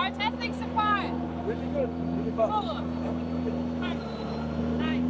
our testing so far? Really good. Really fun. Cool. Nice.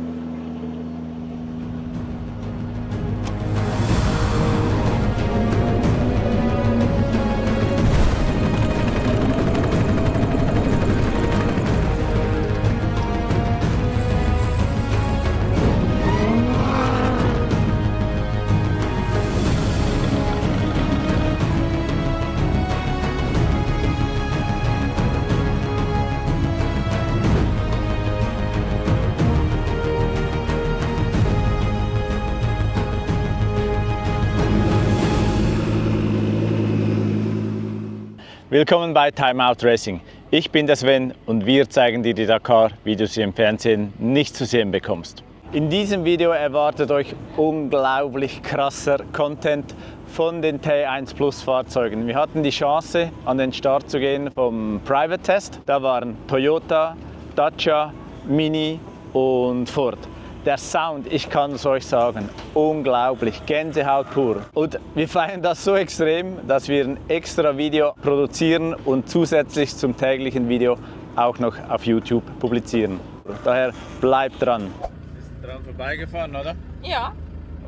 Willkommen bei Time Out Racing. Ich bin der Sven und wir zeigen dir die Dakar, wie du sie im Fernsehen nicht zu sehen bekommst. In diesem Video erwartet euch unglaublich krasser Content von den T1 Plus Fahrzeugen. Wir hatten die Chance, an den Start zu gehen vom Private Test. Da waren Toyota, Dacia, Mini und Ford. Der Sound, ich kann es euch sagen, unglaublich, Gänsehaut pur. Und wir feiern das so extrem, dass wir ein extra Video produzieren und zusätzlich zum täglichen Video auch noch auf YouTube publizieren. Daher bleibt dran. Bist dran vorbeigefahren, oder? Ja.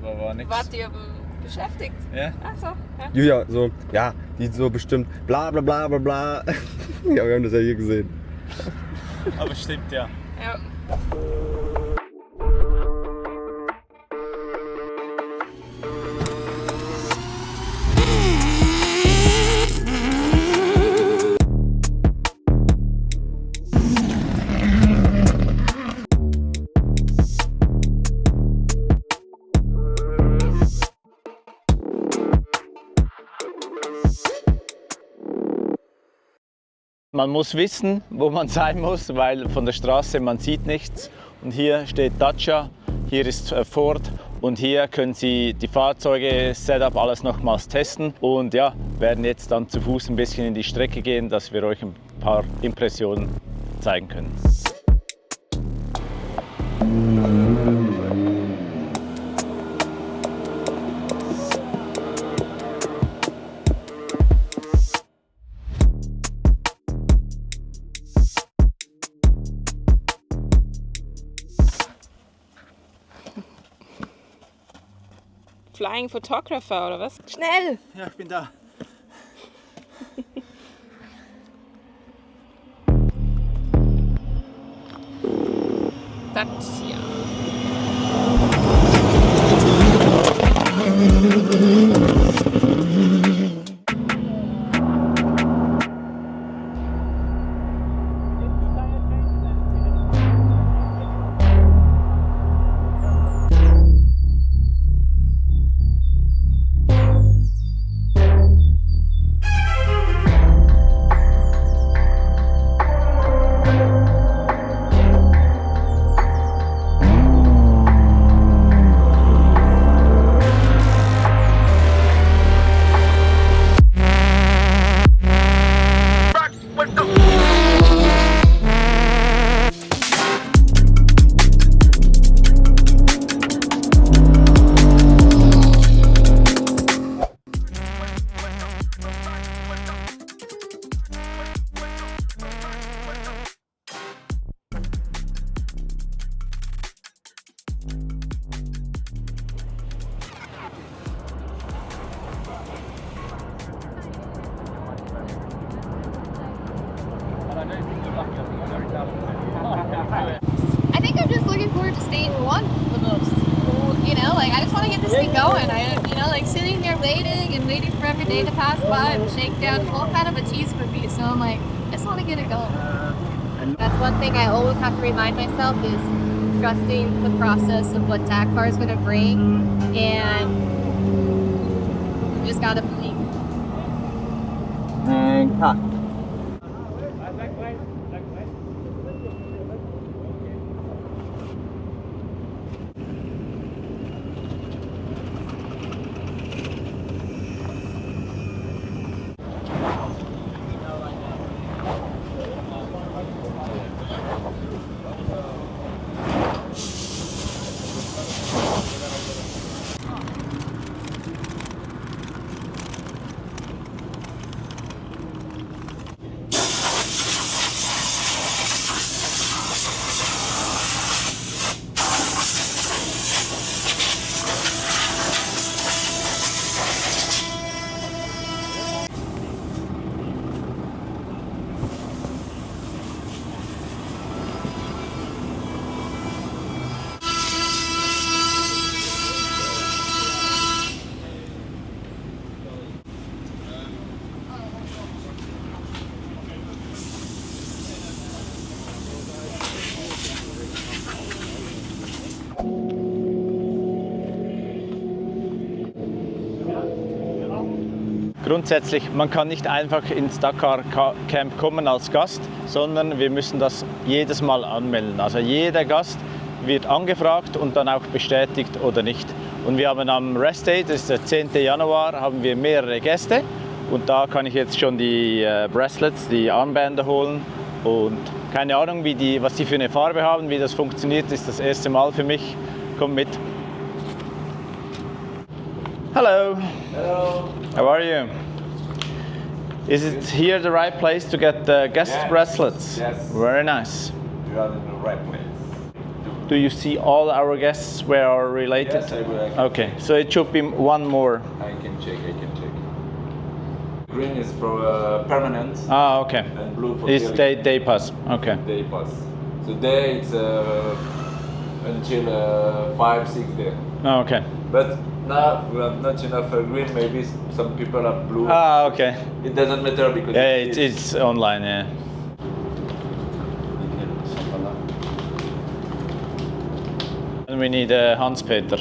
Aber war nichts. Wart ihr beschäftigt? Ja. Ach so, ja. Julia, so, ja, die so bestimmt bla bla bla bla bla. Ja, wir haben das ja hier gesehen. Aber stimmt, ja. Ja. Man muss wissen, wo man sein muss, weil von der Straße man sieht nichts. Und hier steht Dacia, hier ist Ford und hier können Sie die Fahrzeuge, Setup, alles nochmals testen. Und ja, werden jetzt dann zu Fuß ein bisschen in die Strecke gehen, dass wir euch ein paar Impressionen zeigen können. Flying Photographer oder was? Schnell! Ja, ich bin da. Dacia. I think I'm just looking forward to stage one the most. You know, like I just want to get this thing going. Like sitting there waiting for every day to pass by and shakedown is all kind of a tease for me. So I'm like, I just want to get it going. That's one thing I always have to remind myself is trusting the process of what Dakar is going to bring, and you just gotta believe. And cut. Grundsätzlich, man kann nicht einfach ins Dakar Camp kommen als Gast, sondern wir müssen das jedes Mal anmelden. Also jeder Gast wird angefragt und dann auch bestätigt oder nicht. Und wir haben am Rest Day, das ist der 10. Januar, haben wir mehrere Gäste. Und da kann ich jetzt schon die Bracelets, die Armbänder holen. Und keine Ahnung, was die für eine Farbe haben, wie das funktioniert, ist das erste Mal für mich. Komm mit. Hello. Hello. How are you? Is it here the right place to get the guest bracelets? Yes. Very nice. You are in the right place. Do you see all our guests were related? Yes, I will. Okay, so it should be one more. I can check. Green is for permanent. Ah, okay. And blue for It's daily. day pass. Okay. Day pass. So day it's until 5-6 days. Ah, okay. But now we have not enough green. Maybe some people have blue. Ah, okay. It doesn't matter because Yeah, it's online. Yeah. And we need Hans-Peter.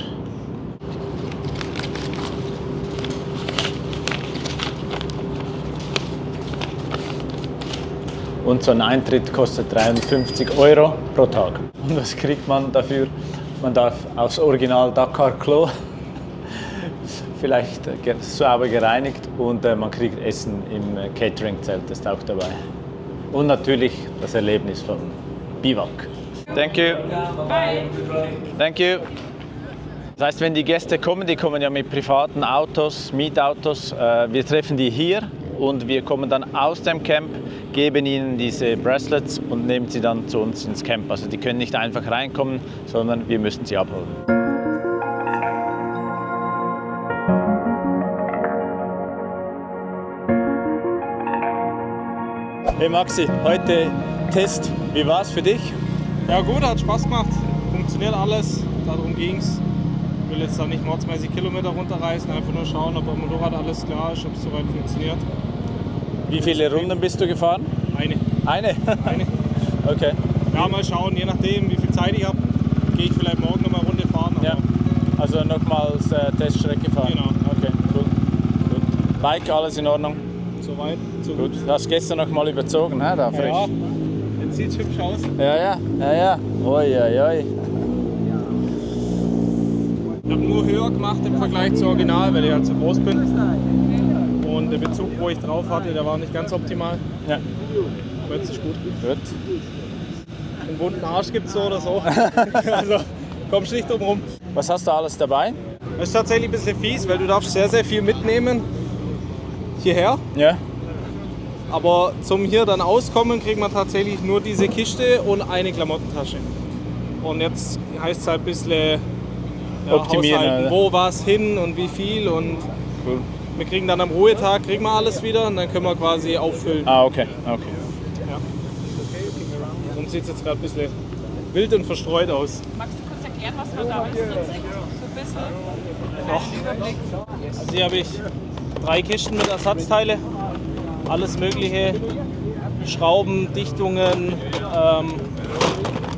Und so ein Eintritt kostet 53 € pro Tag. Und was kriegt man dafür? Man darf aufs Original Dakar Klo, vielleicht sauber gereinigt, und man kriegt Essen im Catering-Zelt, das ist auch dabei. Und natürlich das Erlebnis vom Biwak. Thank you. Bye. Thank you. Das heißt, wenn die Gäste kommen, die kommen ja mit privaten Autos, Mietautos. Wir treffen die hier und wir kommen dann aus dem Camp, geben ihnen diese Bracelets und nehmen sie dann zu uns ins Camp. Also die können nicht einfach reinkommen, sondern wir müssen sie abholen. Hey Maxi, heute Test. Wie war es für dich? Ja gut, hat Spaß gemacht, funktioniert alles, darum ging's. Ich will jetzt da nicht mordsmäßig Kilometer runterreißen, einfach nur schauen, ob am Motorrad alles klar ist, ob es soweit funktioniert. Wie viele Runden bist du gefahren? Eine. Eine? Eine. Okay. Ja, mal schauen, je nachdem wie viel Zeit ich habe, gehe ich vielleicht morgen noch mal eine Runde fahren. aber- Ja. Also nochmals Teststrecke fahren? Genau. Okay, cool. Gut. Bike, alles in Ordnung? Soweit, so Gut. gut. Du hast gestern noch mal überzogen, he, da frisch? Ja, jetzt sieht's hübsch aus. Ja. Oi. Ich habe nur höher gemacht im Vergleich zu Original, weil ich halt zu groß bin. Und der Bezug, wo ich drauf hatte, der war nicht ganz optimal. Ja. Aber jetzt ist gut. Gut. Einen wunden Arsch gibt's so oder so. Also kommst nicht drum rum. Was hast du alles dabei? Das ist tatsächlich ein bisschen fies, weil du darfst sehr, sehr viel mitnehmen hierher. Ja. Aber zum hier dann auskommen, kriegt man tatsächlich nur diese Kiste und eine Klamottentasche. Und jetzt heißt es halt ein bisschen Optimieren, haushalten, oder? wo was hin und wie viel. Und Cool. wir kriegen dann am Ruhetag alles wieder und dann können wir quasi auffüllen. Ah, okay. Ja. Sonst sieht es jetzt gerade ein bisschen wild und verstreut aus. Magst du kurz erklären, was man da alles drin sieht? So ein bisschen. Also hier habe ich 3 Kisten mit Ersatzteile, alles mögliche, Schrauben, Dichtungen,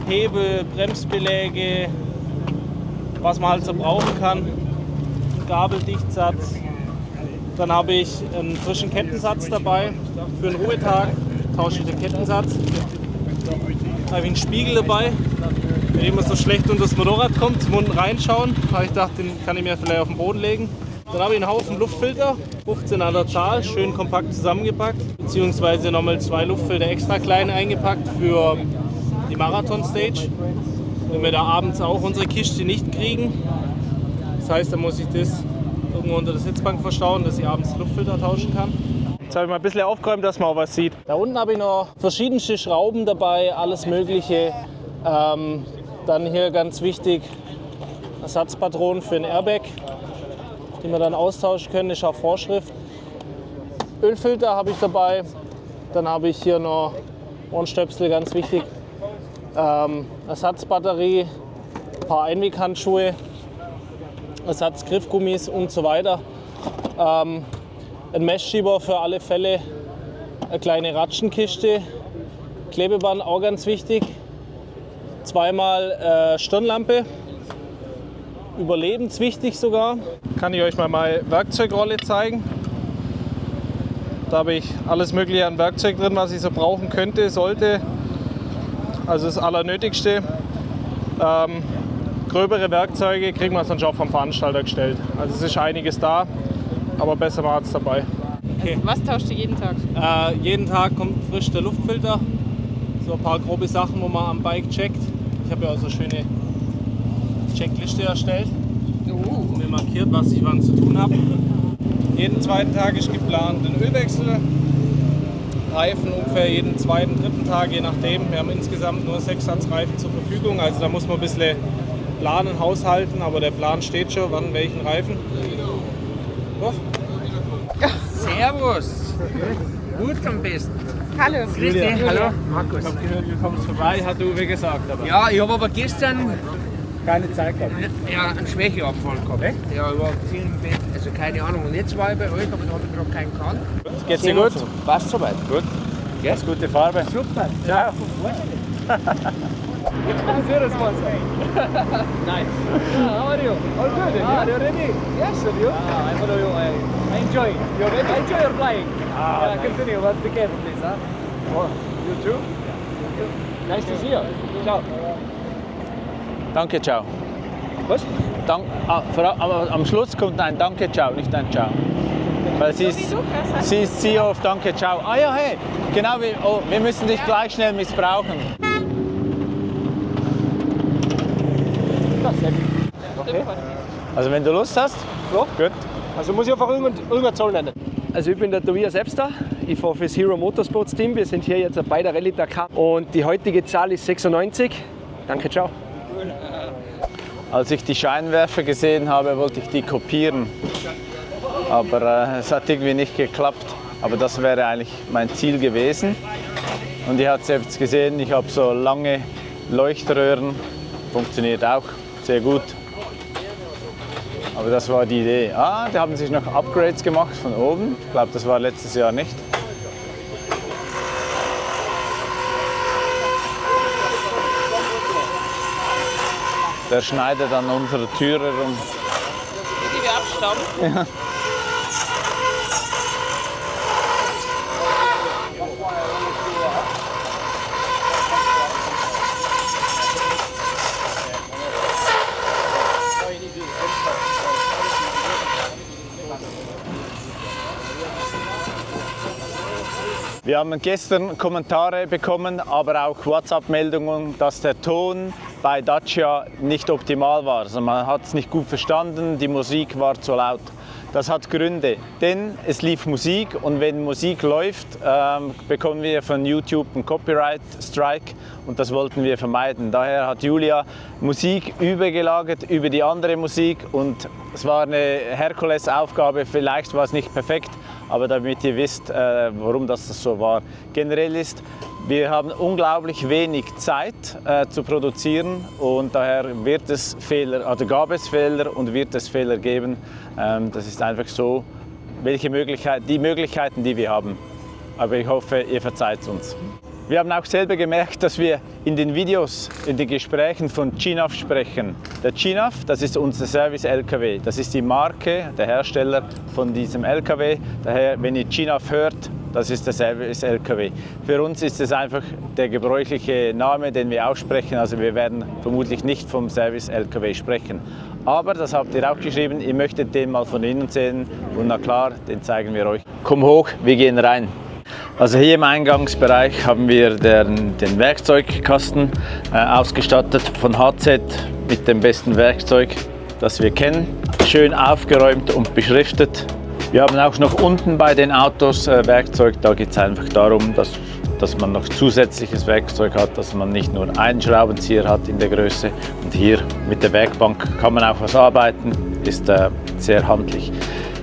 Hebel, Bremsbeläge, was man halt so brauchen kann, Gabeldichtsatz. Dann habe ich einen frischen Kettensatz dabei für einen Ruhetag, tausche ich den Kettensatz. Dann habe ich einen Spiegel dabei, wenn jemand so schlecht unter das Motorrad kommt, zum unten reinschauen. Habe ich gedacht, den kann ich mir vielleicht auf den Boden legen. Dann habe ich einen Haufen Luftfilter, 15 an der Zahl, schön kompakt zusammengepackt. Beziehungsweise nochmal 2 Luftfilter extra klein eingepackt für die Marathon-Stage. Wenn wir da abends auch unsere Kiste nicht kriegen. Das heißt, dann muss ich das irgendwo unter der Sitzbank verstauen, dass ich abends Luftfilter tauschen kann. Jetzt habe ich mal ein bisschen aufgeräumt, dass man auch was sieht. Da unten habe ich noch verschiedenste Schrauben dabei, alles Mögliche. Dann hier ganz wichtig, Ersatzpatronen für ein Airbag, die wir dann austauschen können, ist auch Vorschrift. Ölfilter habe ich dabei. Dann habe ich hier noch Ohrenstöpsel, ganz wichtig. Ersatzbatterie, ein paar Einweghandschuhe, Ersatzgriffgummis und so weiter. Ein Messschieber für alle Fälle, eine kleine Ratschenkiste, Klebeband auch ganz wichtig, 2-mal Stirnlampe, überlebenswichtig sogar. Kann ich euch mal meine Werkzeugrolle zeigen. Da habe ich alles mögliche an Werkzeug drin, was ich so brauchen könnte, sollte. Also das Allernötigste. Gröbere Werkzeuge kriegen wir sonst auch vom Veranstalter gestellt. Also es ist einiges da, aber besser war es dabei. Okay. Was tauscht ihr jeden Tag? Jeden Tag kommt frisch der Luftfilter. So ein paar grobe Sachen, wo man am Bike checkt. Ich habe ja auch so eine schöne Checkliste erstellt. Und mir markiert, was ich wann zu tun habe. Jeden zweiten Tag ist geplant den Ölwechsel. Reifen ungefähr jeden zweiten, dritten Tag, je nachdem. Wir haben insgesamt nur 6 Satz Reifen zur Verfügung. Also da muss man ein bisschen planen, haushalten. Aber der Plan steht schon, wann welchen Reifen. So. Servus! Gut am besten. Hallo. Grüß dich. Hallo, Markus. Ich habe gehört, du kommst vorbei, hat Uwe gesagt. Aber Ja, ich habe aber gestern keine Zeit gehabt. ja, einen Schwächeabfall gehabt. Echt? Ja, ich war viel im Bett, also keine Ahnung. Und jetzt war ich bei euch, aber da habe ich gerade keinen gekannt. Geht's dir gut? Passt soweit. Gut. Hast gute Farbe. Super. Ciao. Nice. How are you? All good. Are you ready? Yes, are you? I follow you. I enjoy. You ready? I enjoy your flying. Yeah, continue, but be careful, please. Huh? You too? Nice to see you. Ciao. Danke, ciao. Was? Aber am Schluss kommt ein Danke, ciao, nicht ein Ciao. Weil sie ist CEO auf Danke, ciao. Ah ja, hey, genau, wir müssen dich gleich schnell missbrauchen. Okay. Also wenn du Lust hast, Ja. gut. Also muss ich einfach irgendeine Zahl nennen. Also ich bin der Tobias Ebster, ich fahre fürs Hero Motorsports Team. Wir sind hier jetzt bei der Rallye Dakar und die heutige Zahl ist 96. Danke, ciao. Als ich die Scheinwerfer gesehen habe, wollte ich die kopieren. Aber es hat irgendwie nicht geklappt. Aber das wäre eigentlich mein Ziel gewesen. Und ihr habt es jetzt gesehen, ich habe so lange Leuchtröhren. Funktioniert auch sehr gut. Aber das war die Idee. Ah, da haben sich noch Upgrades gemacht von oben. Ich glaube, das war letztes Jahr nicht. Der schneidet an unserer Tür herum. Die wir abstauben. Ja. Wir haben gestern Kommentare bekommen, aber auch WhatsApp-Meldungen, dass der Ton bei Dacia nicht optimal war. Also man hat es nicht gut verstanden, die Musik war zu laut. Das hat Gründe, denn es lief Musik und wenn Musik läuft, bekommen wir von YouTube einen Copyright-Strike und das wollten wir vermeiden. Daher hat Julia Musik übergelagert über die andere Musik und es war eine Herkulesaufgabe, vielleicht war es nicht perfekt, aber damit ihr wisst, warum das so war. Generell ist, wir haben unglaublich wenig Zeit zu produzieren und daher wird es Fehler, oder gab es Fehler und wird es Fehler geben. Das ist einfach so, die Möglichkeiten, die wir haben. Aber ich hoffe, ihr verzeiht uns. Wir haben auch selber gemerkt, dass wir in den Videos, in den Gesprächen von GNAV sprechen. Der GNAV, das ist unser Service-LKW. Das ist die Marke, der Hersteller von diesem LKW. Daher, wenn ihr GNAV hört, das ist der Service-LKW. Für uns ist es einfach der gebräuchliche Name, den wir aussprechen. Also wir werden vermutlich nicht vom Service-LKW sprechen. Aber, das habt ihr auch geschrieben, ihr möchtet den mal von innen sehen. Und na klar, den zeigen wir euch. Komm hoch, wir gehen rein. Also hier im Eingangsbereich haben wir den Werkzeugkasten ausgestattet von HZ mit dem besten Werkzeug, das wir kennen. Schön aufgeräumt und beschriftet. Wir haben auch noch unten bei den Autos Werkzeug. Da geht es einfach darum, dass man noch zusätzliches Werkzeug hat, dass man nicht nur einen Schraubenzieher hat in der Größe. Und hier mit der Werkbank kann man auch was arbeiten, ist sehr handlich.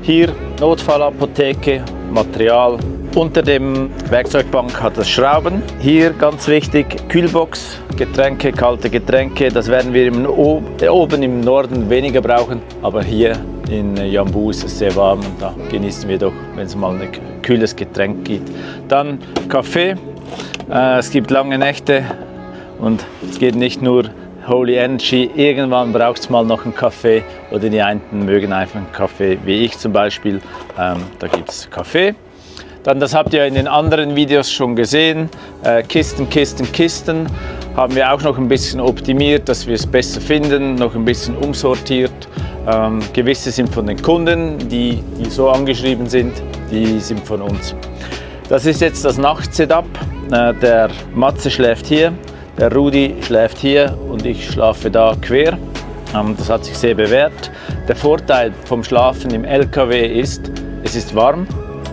Hier Notfallapotheke, Material. Unter dem Werkzeugbank hat es Schrauben. Hier ganz wichtig, Kühlbox, Getränke, kalte Getränke. Das werden wir oben im Norden weniger brauchen, aber hier in Jambu ist es sehr warm und da genießen wir doch, wenn es mal ein kühles Getränk gibt. Dann Kaffee. Es gibt lange Nächte und es geht nicht nur Holy Energy. Irgendwann braucht es mal noch einen Kaffee oder die einen mögen einfach einen Kaffee, wie ich zum Beispiel. Da gibt es Kaffee. Dann, das habt ihr in den anderen Videos schon gesehen, Kisten haben wir auch noch ein bisschen optimiert, dass wir es besser finden, noch ein bisschen umsortiert. Gewisse sind von den Kunden, die so angeschrieben sind, die sind von uns. Das ist jetzt das Nachtsetup. Der Matze schläft hier, der Rudi schläft hier und ich schlafe da quer. Das hat sich sehr bewährt. Der Vorteil vom Schlafen im LKW ist, es ist warm,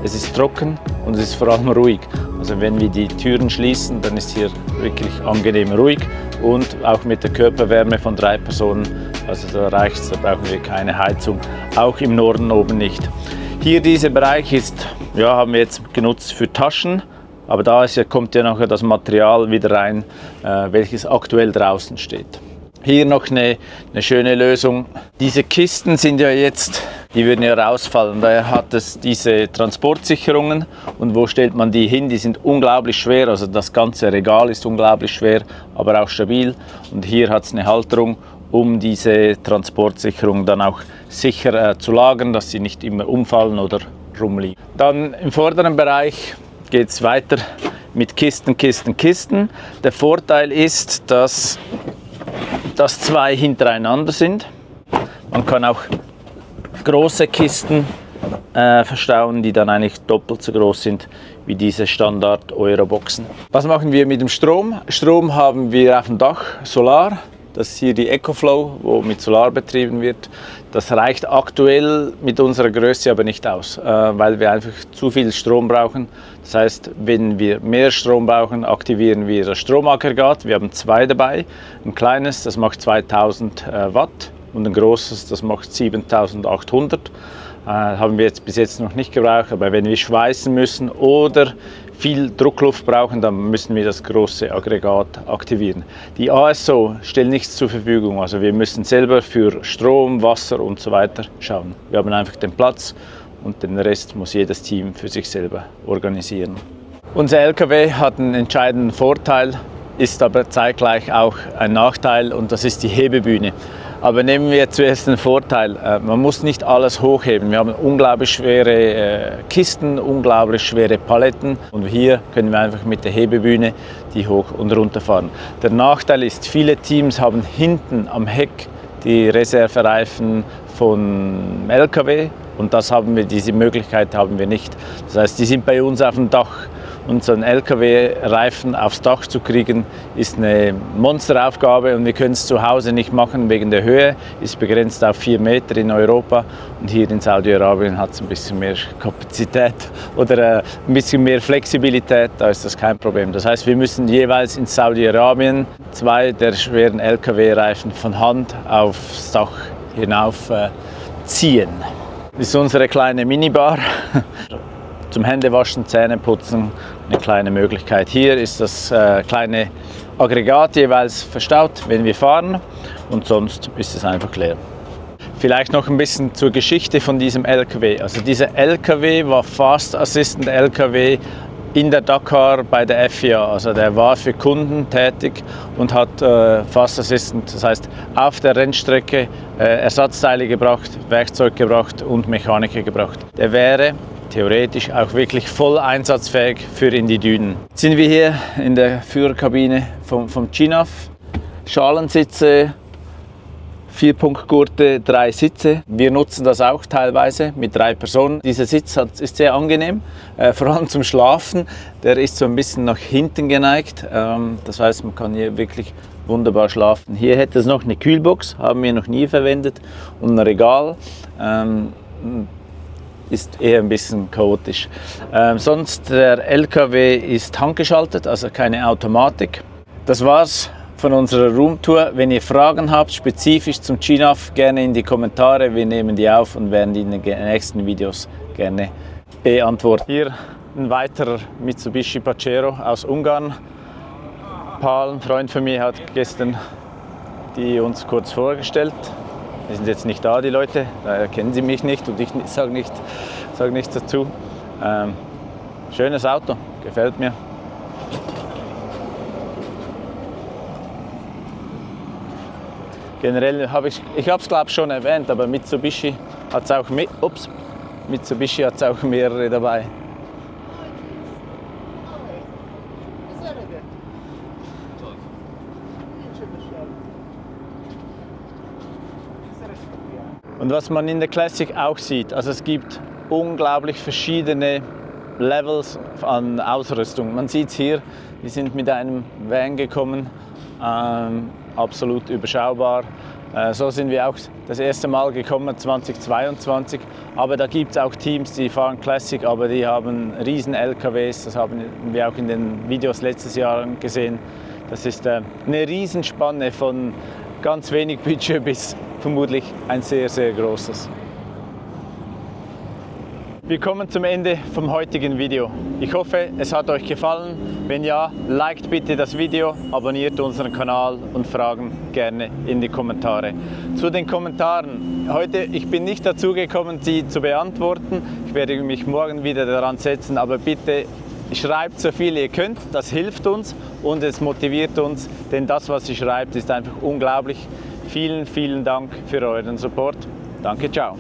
es ist trocken und es ist vor allem ruhig. Also wenn wir die Türen schließen, dann ist hier wirklich angenehm ruhig und auch mit der Körperwärme von 3 Personen, also da reicht es, da brauchen wir keine Heizung, auch im Norden oben nicht. Hier dieser Bereich ist, ja, haben wir jetzt genutzt für Taschen, aber da kommt ja nachher das Material wieder rein, welches aktuell draußen steht. Hier noch eine schöne Lösung. Diese Kisten sind ja jetzt, die würden ja rausfallen. Daher hat es diese Transportsicherungen. Und wo stellt man die hin? Die sind unglaublich schwer. Also das ganze Regal ist unglaublich schwer, aber auch stabil. Und hier hat es eine Halterung, um diese Transportsicherung dann auch sicher zu lagern, dass sie nicht immer umfallen oder rumliegen. Dann im vorderen Bereich geht es weiter mit Kisten. Der Vorteil ist, dass 2 hintereinander sind. Man kann auch große Kisten verstauen, die dann eigentlich doppelt so groß sind wie diese Standard Euroboxen. Was machen wir mit dem Strom? Strom haben wir auf dem Dach, Solar. Das ist hier die EcoFlow, wo mit Solar betrieben wird. Das reicht aktuell mit unserer Größe aber nicht aus, weil wir einfach zu viel Strom brauchen. Das heißt, wenn wir mehr Strom brauchen, aktivieren wir das Stromaggregat. Wir haben 2 dabei. Ein kleines, das macht 2000 Watt und ein großes, das macht 7800. Haben wir jetzt bis jetzt noch nicht gebraucht, aber wenn wir schweißen müssen oder viel Druckluft brauchen, dann müssen wir das große Aggregat aktivieren. Die ASO stellt nichts zur Verfügung, also wir müssen selber für Strom, Wasser und so weiter schauen. Wir haben einfach den Platz und den Rest muss jedes Team für sich selber organisieren. Unser LKW hat einen entscheidenden Vorteil, ist aber zeitgleich auch ein Nachteil und das ist die Hebebühne. Aber nehmen wir zuerst den Vorteil, man muss nicht alles hochheben. Wir haben unglaublich schwere Kisten, unglaublich schwere Paletten und hier können wir einfach mit der Hebebühne die hoch und runter fahren. Der Nachteil ist, viele Teams haben hinten am Heck die Reservereifen von LKW und diese Möglichkeit haben wir nicht. Das heißt, die sind bei uns auf dem Dach. Unseren LKW-Reifen aufs Dach zu kriegen, ist eine Monsteraufgabe und wir können es zu Hause nicht machen wegen der Höhe. Ist begrenzt auf 4 Meter in Europa und hier in Saudi-Arabien hat es ein bisschen mehr Kapazität oder ein bisschen mehr Flexibilität, da ist das kein Problem. Das heißt, wir müssen jeweils in Saudi-Arabien 2 der schweren LKW-Reifen von Hand aufs Dach hinauf ziehen. Das ist unsere kleine Minibar. Zum Händewaschen, Zähneputzen, eine kleine Möglichkeit. Hier ist das kleine Aggregat jeweils verstaut, wenn wir fahren und sonst ist es einfach leer. Vielleicht noch ein bisschen zur Geschichte von diesem LKW. Also dieser LKW war Fast Assistant LKW in der Dakar bei der FIA. Also der war für Kunden tätig und hat Fast Assistant, das heißt auf der Rennstrecke Ersatzteile gebracht, Werkzeug gebracht und Mechaniker gebracht. Der wäre theoretisch auch wirklich voll einsatzfähig für in die Dünen. Jetzt sind wir hier in der Führerkabine vom Chinaf. Schalensitze, 4-Punkt-Gurte, 3 Sitze. Wir nutzen das auch teilweise mit 3 Personen. Dieser Sitz ist sehr angenehm, vor allem zum Schlafen. Der ist so ein bisschen nach hinten geneigt. Das heißt, man kann hier wirklich wunderbar schlafen. Hier hätte es noch eine Kühlbox, haben wir noch nie verwendet, und ein Regal. Ist eher ein bisschen chaotisch. Sonst der LKW ist handgeschaltet, also keine Automatik. Das war's von unserer Roomtour. Wenn ihr Fragen habt, spezifisch zum Chinaf, gerne in die Kommentare. Wir nehmen die auf und werden die in den nächsten Videos gerne beantworten. Hier ein weiterer Mitsubishi Pajero aus Ungarn. Paul, ein Freund von mir, hat gestern die uns kurz vorgestellt. Die sind jetzt nicht da, die Leute, daher kennen sie mich nicht und ich sage nichts dazu. Schönes Auto, gefällt mir. Generell habe ich habe es glaube ich schon erwähnt, aber Mitsubishi hat es auch mehrere dabei. Und was man in der Classic auch sieht, also es gibt unglaublich verschiedene Levels an Ausrüstung. Man sieht es hier, wir sind mit einem Van gekommen, absolut überschaubar. So sind wir auch das erste Mal gekommen, 2022. Aber da gibt es auch Teams, die fahren Classic, aber die haben riesen LKWs. Das haben wir auch in den Videos letztes Jahr gesehen. Das ist eine Riesenspanne von ganz wenig Budget bis vermutlich ein sehr, sehr großes. Wir kommen zum Ende vom heutigen Video. Ich hoffe, es hat euch gefallen. Wenn ja, liked bitte das Video, abonniert unseren Kanal und Fragen gerne in die Kommentare. Zu den Kommentaren. Ich bin nicht dazu gekommen, sie zu beantworten. Ich werde mich morgen wieder daran setzen, aber bitte schreibt so viel ihr könnt. Das hilft uns und es motiviert uns, denn das, was ihr schreibt, ist einfach unglaublich. Vielen, vielen Dank für euren Support. Danke, ciao.